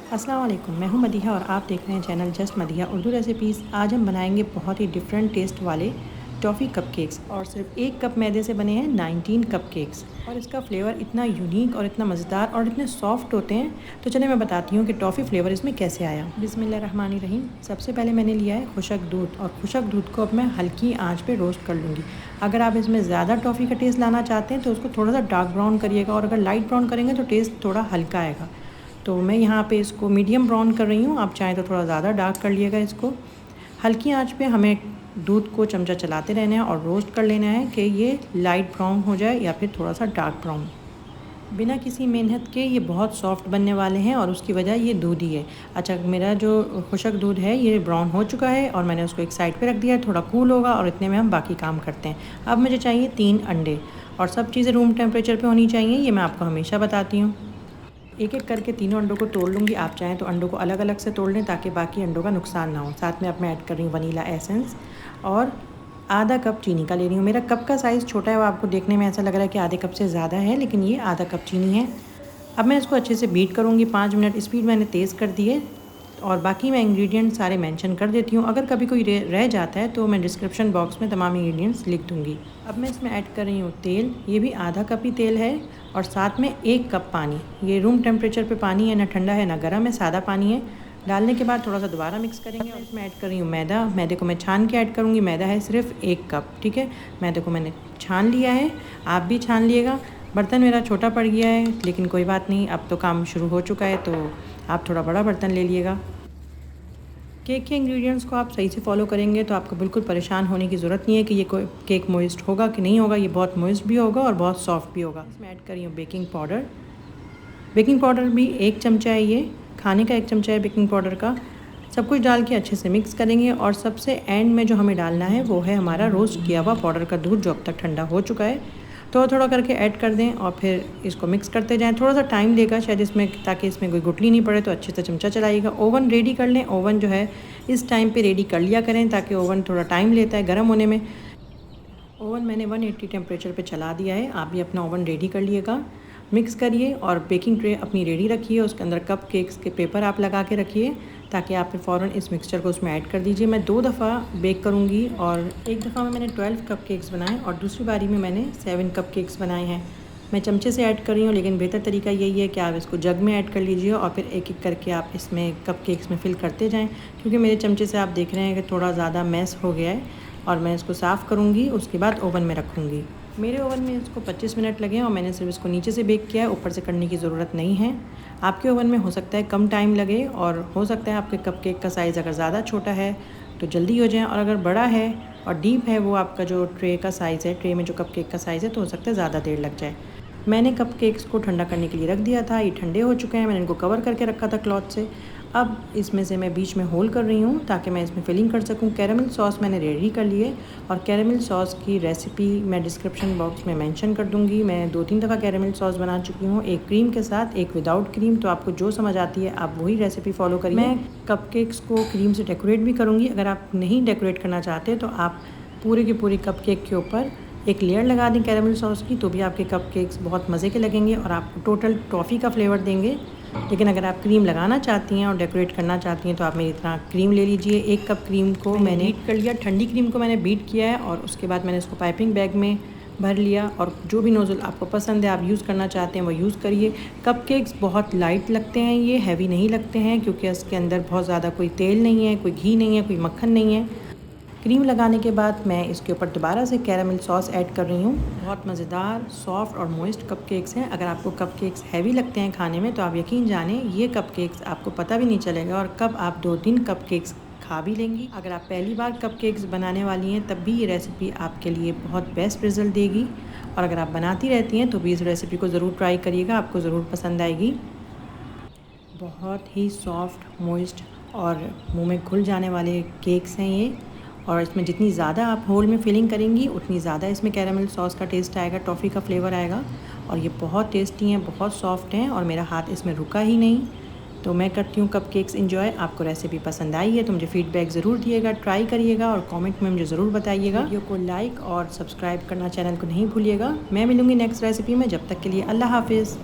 अस्सलाम वालेकुम, मैं हूं मदीहा और आप देख रहे हैं channel just Madiha Urdu recipes. आज हम बनाएंगे बहुत ही डिफरेंट टेस्ट वाले टॉफ़ी कपकेक्स और सिर्फ एक कप मैदे से बने हैं 19 कपकेक्स। और इसका फ्लेवर इतना यूनिक और इतना मज़ेदार और इतने सॉफ्ट होते हैं। तो चलिए मैं बताती हूँ कि टॉफ़ी फ्लेवर इसमें कैसे आया। बिस्मिल्लाहिर्रहमानिर्रहीम। सबसे पहले मैंने लिया है खुशक दूध और खुशक दूध को अब मैं हल्की आँच पर रोस्ट कर लूँगी। अगर आप इसमें ज़्यादा टॉफ़ी का टेस्ट लाना चाहते हैं तो उसको थोड़ा सा डार्क ब्राउन करिएगा और अगर लाइट ब्राउन करेंगे तो टेस्ट थोड़ा हल्का आएगा। तो मैं यहाँ पे इसको मीडियम ब्राउन कर रही हूँ, आप चाहें तो थोड़ा ज़्यादा डार्क कर लिएगा। इसको हल्की आंच पे हमें दूध को चमचा चलाते रहना है और रोस्ट कर लेना है कि ये लाइट ब्राउन हो जाए या फिर थोड़ा सा डार्क ब्राउन। बिना किसी मेहनत के ये बहुत सॉफ्ट बनने वाले हैं और उसकी वजह ये दूध ही है। अच्छा, मेरा जो खुशक दूध है ये ब्राउन हो चुका है और मैंने उसको एक साइड पे रख दिया है, थोड़ा कूल होगा और इतने में हम बाकी काम करते हैं। अब मुझे चाहिए 3 अंडे और सब चीज़ें रूम टेम्परेचर पे होनी चाहिए, ये मैं आपको हमेशा बताती हूँ। एक एक करके तीनों अंडों को तोड़ लूँगी। आप चाहें तो अंडों को अलग अलग से तोड़ लें ताकि बाकी अंडों का नुकसान ना हो। साथ में अब मैं ऐड कर रही हूँ वनीला एसेंस और आधा कप चीनी का ले रही हूँ। मेरा कप का साइज़ छोटा है, वो आपको देखने में ऐसा लग रहा है कि आधे कप से ज़्यादा है, लेकिन ये आधा कप चीनी है। अब मैं इसको अच्छे से बीट करूँगी 5 मिनट। स्पीड मैंने तेज़ कर दी है और बाकी मैं इंग्रेडिएंट्स सारे मेंशन कर देती हूँ। अगर कभी कोई रह जाता है तो मैं डिस्क्रिप्शन बॉक्स में तमाम इंग्रेडिएंट्स लिख दूँगी। अब मैं इसमें ऐड कर रही हूँ तेल, ये भी आधा कप ही तेल है और साथ में 1 कप पानी। ये रूम टेम्परेचर पे पानी है, ना ठंडा है ना गर्म है, सादा पानी है। डालने के बाद थोड़ा सा दोबारा मिक्स करेंगे और इसमें ऐड कर रही हूँ मैदा। मैदे को मैं छान के ऐड करूँगी। मैदा है सिर्फ 1 कप, ठीक है। मैदे को मैंने छान लिया है, आप भी छान लिएगा। बर्तन मेरा छोटा पड़ गया है लेकिन कोई बात नहीं, अब तो काम शुरू हो चुका है तो आप थोड़ा बड़ा बर्तन ले लिएगा। केक के इंग्रेडिएंट्स को आप सही से फॉलो करेंगे तो आपको बिल्कुल परेशान होने की ज़रूरत नहीं है कि ये कोई केक मॉइस्ट होगा कि नहीं होगा। ये बहुत मॉइस्ट भी होगा और बहुत सॉफ्ट भी होगा। इसमें ऐड कर रही हूँ बेकिंग पाउडर। बेकिंग पाउडर भी 1 चमचा है, ये खाने का 1 चमचा है बेकिंग पाउडर का। सब कुछ डाल के अच्छे से मिक्स करेंगे और सबसे एंड में जो हमें डालना है वो है हमारा रोस्ट किया हुआ पाउडर का दूध, जो अब तक ठंडा हो चुका है। थोड़ा थोड़ा करके ऐड कर दें और फिर इसको मिक्स करते जाएं। थोड़ा सा टाइम लेगा शायद इसमें, ताकि इसमें कोई गुठली नहीं पड़े, तो अच्छे से चमचा चलाइएगा। ओवन रेडी कर लें। ओवन जो है इस टाइम पे रेडी कर लिया करें ताकि ओवन थोड़ा टाइम लेता है गर्म होने में। ओवन मैंने 180 टेम्परेचर पे चला दिया है, आप भी अपना ओवन रेडी कर लिएगा। मिक्स करिए और बेकिंग ट्रे अपनी रेडी रखिए, उसके अंदर कप केक्स के पेपर आप लगा के रखिए ताकि आप फिर फ़ौरन इस मिक्सचर को उसमें ऐड कर दीजिए। मैं 2 दफ़ा बेक करूँगी और एक दफ़ा में मैंने 12 कप केक्स बनाए और दूसरी बारी में मैंने 7 कप केक्स बनाए हैं। मैं चमचे से ऐड कर रही हूँ, लेकिन बेहतर तरीका यही है कि आप इसको जग में ऐड कर लीजिए और फिर एक एक करके आप इसमें कप केक्स में फ़िल करते जाएँ। क्योंकि मेरे चमचे से आप देख रहे हैं कि थोड़ा ज़्यादा मैस हो गया है और मैं इसको साफ़ करूँगी, उसके बाद ओवन में रखूँगी। मेरे ओवन में इसको 25 मिनट लगे और मैंने सिर्फ इसको नीचे से बेक किया है, ऊपर से करने की ज़रूरत नहीं है। आपके ओवन में हो सकता है कम टाइम लगे और हो सकता है आपके कपकेक का साइज़ अगर ज़्यादा छोटा है तो जल्दी हो जाए, और अगर बड़ा है और डीप है वो आपका जो ट्रे का साइज़ है, ट्रे में जो कपकेक का साइज़ है, तो हो सकता है ज़्यादा देर लग जाए। मैंने कपकेक्स को ठंडा करने के लिए रख दिया था, ये ठंडे हो चुके हैं। मैंने इनको कवर करके रखा था क्लॉथ से। अब इसमें से मैं बीच में होल कर रही हूँ ताकि मैं इसमें फिलिंग कर सकूँ। कैरेमल सॉस मैंने रेडी कर ली है और कैरेमल सॉस की रेसिपी मैं डिस्क्रिप्शन बॉक्स में मेंशन कर दूँगी। मैं 2-3 दफ़ा कैरेमल सॉस बना चुकी हूँ, एक क्रीम के साथ, एक विदाउट क्रीम। तो आपको जो समझ आती है आप वही रेसिपी फॉलो करिए। मैं कपकेक्स को क्रीम से डेकोरेट भी करूँगी। अगर आप नहीं डेकोरेट करना चाहते तो आप पूरे के पूरे कपकेक के ऊपर एक लेयर लगा दें कैरेमल सॉस की, तो भी आपके कपकेक्स बहुत मज़े के लगेंगे और आपको टोटल टॉफ़ी का फ्लेवर देंगे। लेकिन अगर आप क्रीम लगाना चाहती हैं और डेकोरेट करना चाहती हैं तो आप मेरी तरह क्रीम ले लीजिए। 1 कप क्रीम को मैंने बीट कर लिया, ठंडी क्रीम को मैंने बीट किया है और उसके बाद मैंने इसको पाइपिंग बैग में भर लिया। और जो भी नोज़ल आपको पसंद है आप यूज़ करना चाहते हैं वो यूज़ करिए। कपकेक्स बहुत लाइट लगते हैं, ये हैवी नहीं लगते हैं क्योंकि इसके अंदर बहुत ज़्यादा कोई तेल नहीं है, कोई घी नहीं है, कोई मक्खन नहीं है। क्रीम लगाने के बाद मैं इसके ऊपर दोबारा से कैरेमल सॉस ऐड कर रही हूँ। बहुत मज़ेदार, सॉफ्ट और मॉइस्ट कपकेक्स हैं। अगर आपको कपकेक्स हैवी लगते हैं खाने में तो आप यकीन जानें ये कपकेक्स आपको पता भी नहीं चलेगा और कब आप 2-3 कपकेक्स खा भी लेंगी। अगर आप पहली बार कपकेक्स बनाने वाली हैं तब भी ये रेसिपी आपके लिए बहुत बेस्ट रिज़ल्ट देगी, और अगर आप बनाती रहती हैं तो भी इस रेसिपी को ज़रूर ट्राई करिएगा, आपको ज़रूर पसंद आएगी। बहुत ही सॉफ्ट, मॉइस्ट और मुँह में घुल जाने वाले केक्स हैं ये, और इसमें जितनी ज़्यादा आप होल में फिलिंग करेंगी उतनी ज़्यादा इसमें कैरेमल सॉस का टेस्ट आएगा, टॉफ़ी का फ्लेवर आएगा। और ये बहुत टेस्टी हैं, बहुत सॉफ्ट हैं और मेरा हाथ इसमें रुका ही नहीं। तो मैं करती हूँ कपकेक्स एंजॉय। आपको रेसिपी पसंद आई है तो मुझे फ़ीडबैक ज़रूर दिएगा, ट्राई करिएगा और कमेंट में मुझे ज़रूर बताइएगा। वीडियो को लाइक और सब्सक्राइब करना चैनल को नहीं भूलिएगा। मैं मिलूँगी नेक्स्ट रेसिपी में, जब तक के लिए अल्लाह हाफिज़।